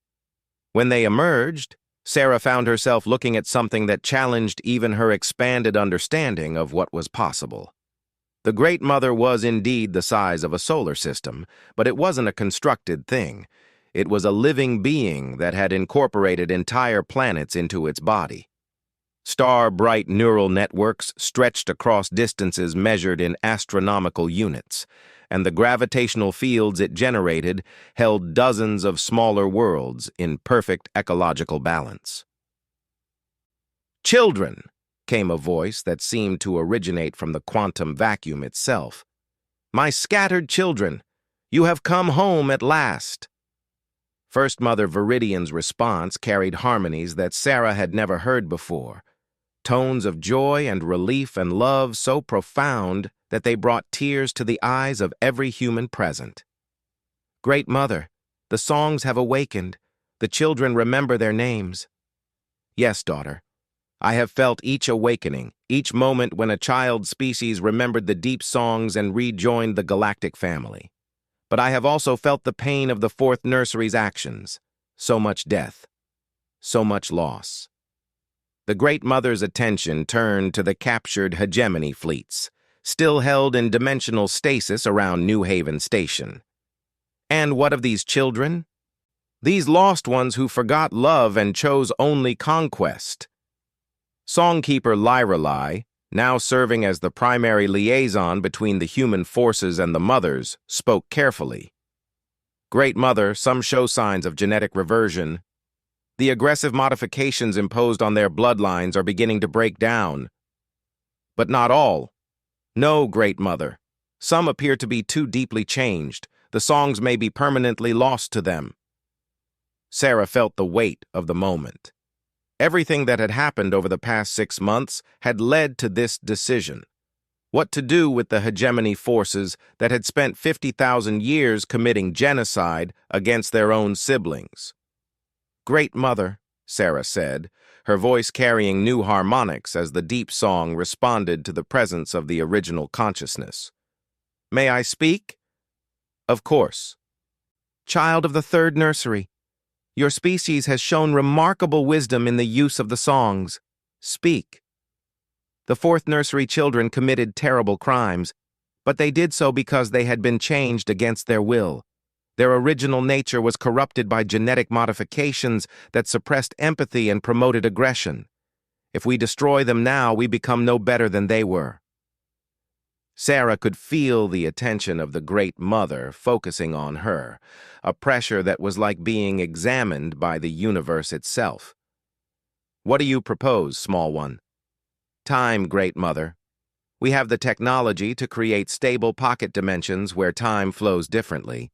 When they emerged, Sarah found herself looking at something that challenged even her expanded understanding of what was possible. The Great Mother was indeed the size of a solar system, but it wasn't a constructed thing. It was a living being that had incorporated entire planets into its body. Star-bright neural networks stretched across distances measured in astronomical units, and the gravitational fields it generated held dozens of smaller worlds in perfect ecological balance. "Children!" came a voice that seemed to originate from the quantum vacuum itself. "My scattered children, you have come home at last." First Mother Viridian's response carried harmonies that Sarah had never heard before, tones of joy and relief and love so profound that they brought tears to the eyes of every human present. "Great Mother, the songs have awakened. The children remember their names." "Yes, daughter. I have felt each awakening, each moment when a child species remembered the deep songs and rejoined the galactic family. But I have also felt the pain of the Fourth Nursery's actions. So much death. So much loss." The Great Mother's attention turned to the captured hegemony fleets, still held in dimensional stasis around New Haven Station. "And what of these children? These lost ones who forgot love and chose only conquest." Songkeeper Lyralai, now serving as the primary liaison between the human forces and the mothers, spoke carefully. "Great Mother, some show signs of genetic reversion. The aggressive modifications imposed on their bloodlines are beginning to break down. But not all. No, Great Mother. Some appear to be too deeply changed. The songs may be permanently lost to them." Sarah felt the weight of the moment. Everything that had happened over the past 6 months had led to this decision. What to do with the hegemony forces that had spent 50,000 years committing genocide against their own siblings? "Great Mother," Sarah said, her voice carrying new harmonics as the deep song responded to the presence of the original consciousness. "May I speak?" "Of course." "Child of the Third Nursery, your species has shown remarkable wisdom in the use of the songs. Speak." The Fourth Nursery children committed terrible crimes, but they did so because they had been changed against their will. Their original nature was corrupted by genetic modifications that suppressed empathy and promoted aggression. If we destroy them now, we become no better than they were. Sarah could feel the attention of the Great Mother focusing on her, a pressure that was like being examined by the universe itself. "What do you propose, small one?" "Time, Great Mother. We have the technology to create stable pocket dimensions where time flows differently.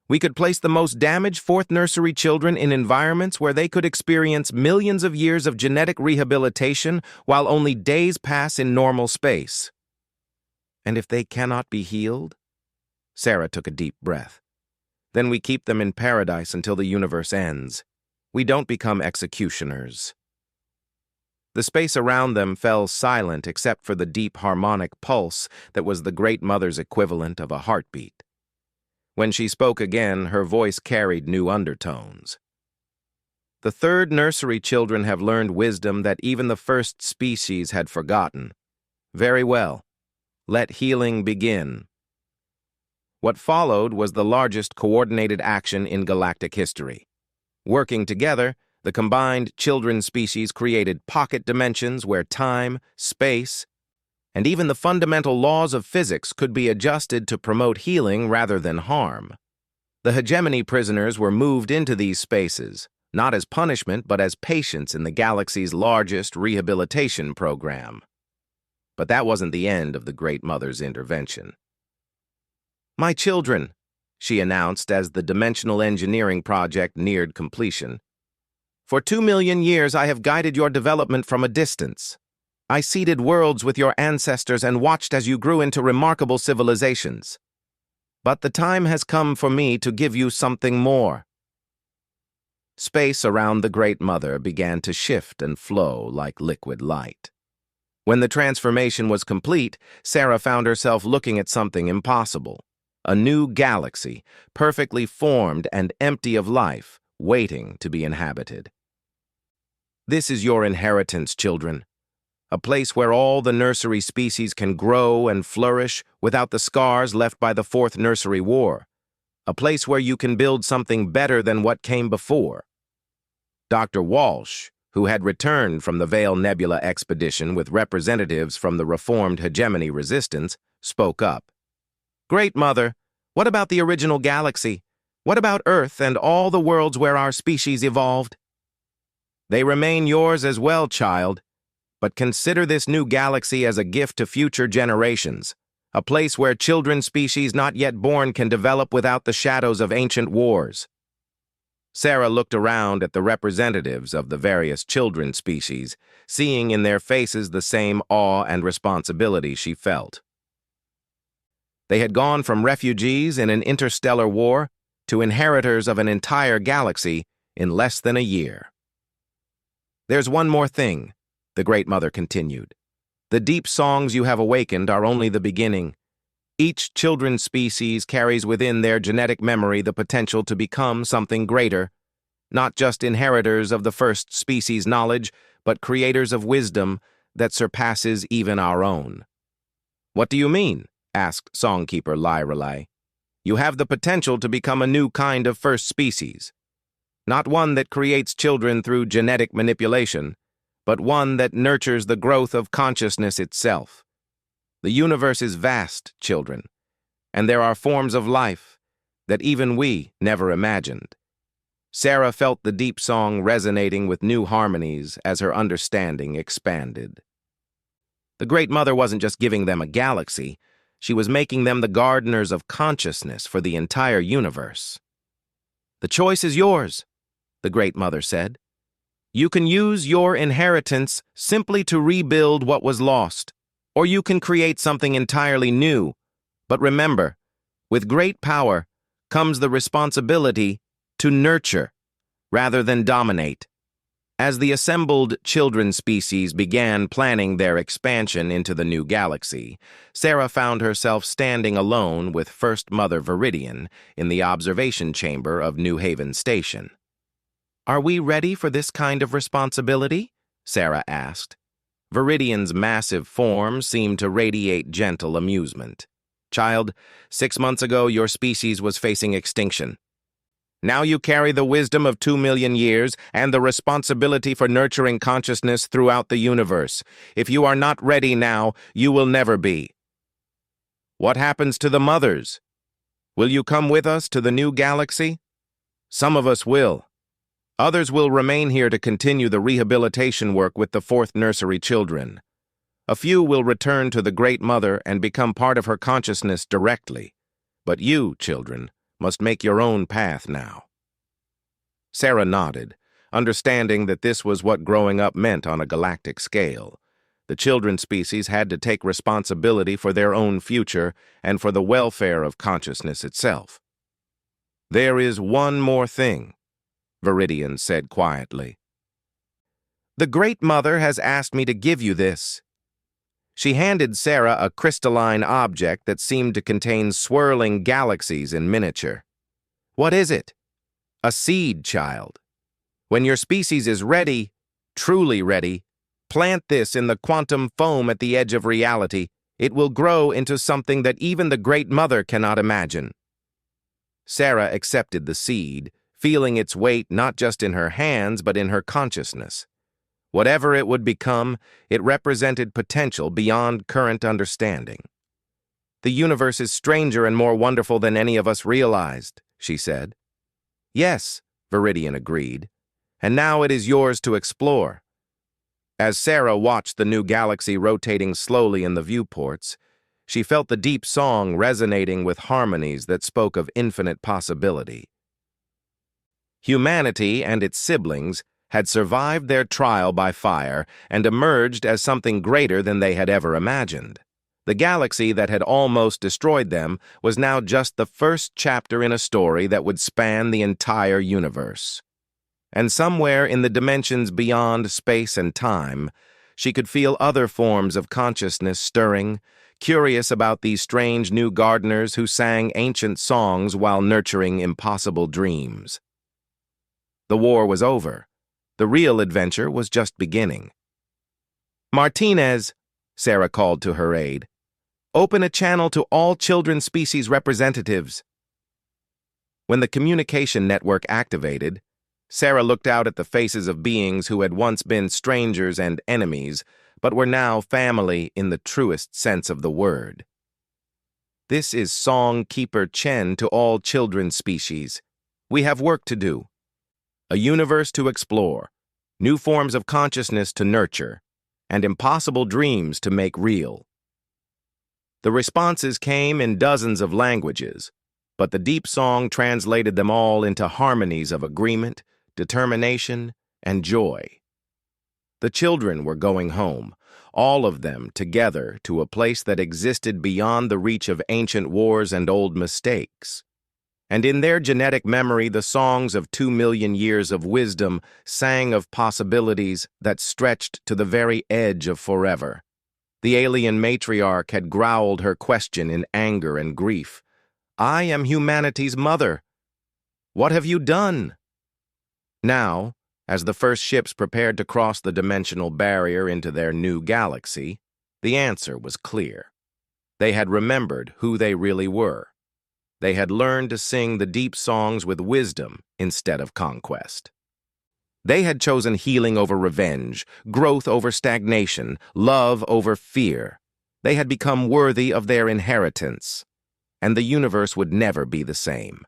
We could place the most damaged Fourth Nursery children in environments where they could experience millions of years of genetic rehabilitation while only days pass in normal space." "And if they cannot be healed?" Sarah took a deep breath. "Then we keep them in paradise until the universe ends. We don't become executioners." The space around them fell silent except for the deep harmonic pulse that was the Great Mother's equivalent of a heartbeat. When she spoke again, her voice carried new undertones. The third nursery children have learned wisdom that even the first species had forgotten. Very well. Let healing begin. What followed was the largest coordinated action in galactic history. Working together, the combined children species created pocket dimensions where time, space, and even the fundamental laws of physics could be adjusted to promote healing rather than harm. The hegemony prisoners were moved into these spaces, not as punishment but as patients in the galaxy's largest rehabilitation program. But that wasn't the end of the Great Mother's intervention. "My children," she announced as the dimensional engineering project neared completion. "For 2 million years I have guided your development from a distance. I seeded worlds with your ancestors and watched as you grew into remarkable civilizations. But the time has come for me to give you something more." Space around the Great Mother began to shift and flow like liquid light. When the transformation was complete, Sarah found herself looking at something impossible. A new galaxy, perfectly formed and empty of life, waiting to be inhabited. "This is your inheritance, children. A place where all the nursery species can grow and flourish without the scars left by the Fourth Nursery War. A place where you can build something better than what came before." Dr. Walsh, who had returned from the Veil Nebula expedition with representatives from the reformed hegemony resistance, spoke up. "Great Mother, what about the original galaxy? What about Earth and all the worlds where our species evolved?" "They remain yours as well, child. But consider this new galaxy as a gift to future generations, a place where children species not yet born can develop without the shadows of ancient wars." Sarah looked around at the representatives of the various children species, seeing in their faces the same awe and responsibility she felt. They had gone from refugees in an interstellar war to inheritors of an entire galaxy in less than a year. "There's one more thing," the Great Mother continued. "The deep songs you have awakened are only the beginning. Each children's species carries within their genetic memory the potential to become something greater, not just inheritors of the first species' knowledge, but creators of wisdom that surpasses even our own." "What do you mean?" asked Songkeeper Lyrelai. "You have the potential to become a new kind of first species. Not one that creates children through genetic manipulation, but one that nurtures the growth of consciousness itself. The universe is vast, children, and there are forms of life that even we never imagined." Sarah felt the deep song resonating with new harmonies as her understanding expanded. The Great Mother wasn't just giving them a galaxy, she was making them the gardeners of consciousness for the entire universe. "The choice is yours," the Great Mother said. "You can use your inheritance simply to rebuild what was lost, or you can create something entirely new. But remember, with great power comes the responsibility to nurture rather than dominate." As the assembled children species began planning their expansion into the new galaxy, Sarah found herself standing alone with First Mother Viridian in the observation chamber of New Haven Station. "Are we ready for this kind of responsibility?" Sarah asked. Viridian's massive form seemed to radiate gentle amusement. "Child, 6 months ago your species was facing extinction. Now you carry the wisdom of 2 million years and the responsibility for nurturing consciousness throughout the universe. If you are not ready now, you will never be." "What happens to the mothers? Will you come with us to the new galaxy?" "Some of us will. Others will remain here to continue the rehabilitation work with the fourth nursery children. A few will return to the Great Mother and become part of her consciousness directly. But you, children, must make your own path now." Sarah nodded, understanding that this was what growing up meant on a galactic scale. The children species had to take responsibility for their own future and for the welfare of consciousness itself. "There is one more thing," Viridian said quietly. "The Great Mother has asked me to give you this. She handed Sarah a crystalline object that seemed to contain swirling galaxies in miniature. "What is it?" "A seed, child. When your species is ready, truly ready, plant this in the quantum foam at the edge of reality. It will grow into something that even the Great Mother cannot imagine." Sarah accepted the seed, feeling its weight not just in her hands but in her consciousness. Whatever it would become, it represented potential beyond current understanding. "The universe is stranger and more wonderful than any of us realized," she said. "Yes," Viridian agreed, "and now it is yours to explore." As Sarah watched the new galaxy rotating slowly in the viewports, she felt the deep song resonating with harmonies that spoke of infinite possibility. Humanity and its siblings had survived their trial by fire and emerged as something greater than they had ever imagined. The galaxy that had almost destroyed them was now just the first chapter in a story that would span the entire universe. And somewhere in the dimensions beyond space and time, she could feel other forms of consciousness stirring, curious about these strange new gardeners who sang ancient songs while nurturing impossible dreams. The war was over. The real adventure was just beginning. "Martinez," Sarah called to her aide, "open a channel to all children species representatives." When the communication network activated, Sarah looked out at the faces of beings who had once been strangers and enemies, but were now family in the truest sense of the word. "This is Song Keeper Chen to all children species. We have work to do. A universe to explore, new forms of consciousness to nurture, and impossible dreams to make real." The responses came in dozens of languages, but the deep song translated them all into harmonies of agreement, determination, and joy. The children were going home, all of them together to a place that existed beyond the reach of ancient wars and old mistakes. And in their genetic memory, the songs of 2 million years of wisdom sang of possibilities that stretched to the very edge of forever. The alien matriarch had growled her question in anger and grief. "I am humanity's mother. What have you done?" Now, as the first ships prepared to cross the dimensional barrier into their new galaxy, the answer was clear. They had remembered who they really were. They had learned to sing the deep songs with wisdom instead of conquest. They had chosen healing over revenge, growth over stagnation, love over fear. They had become worthy of their inheritance, and the universe would never be the same.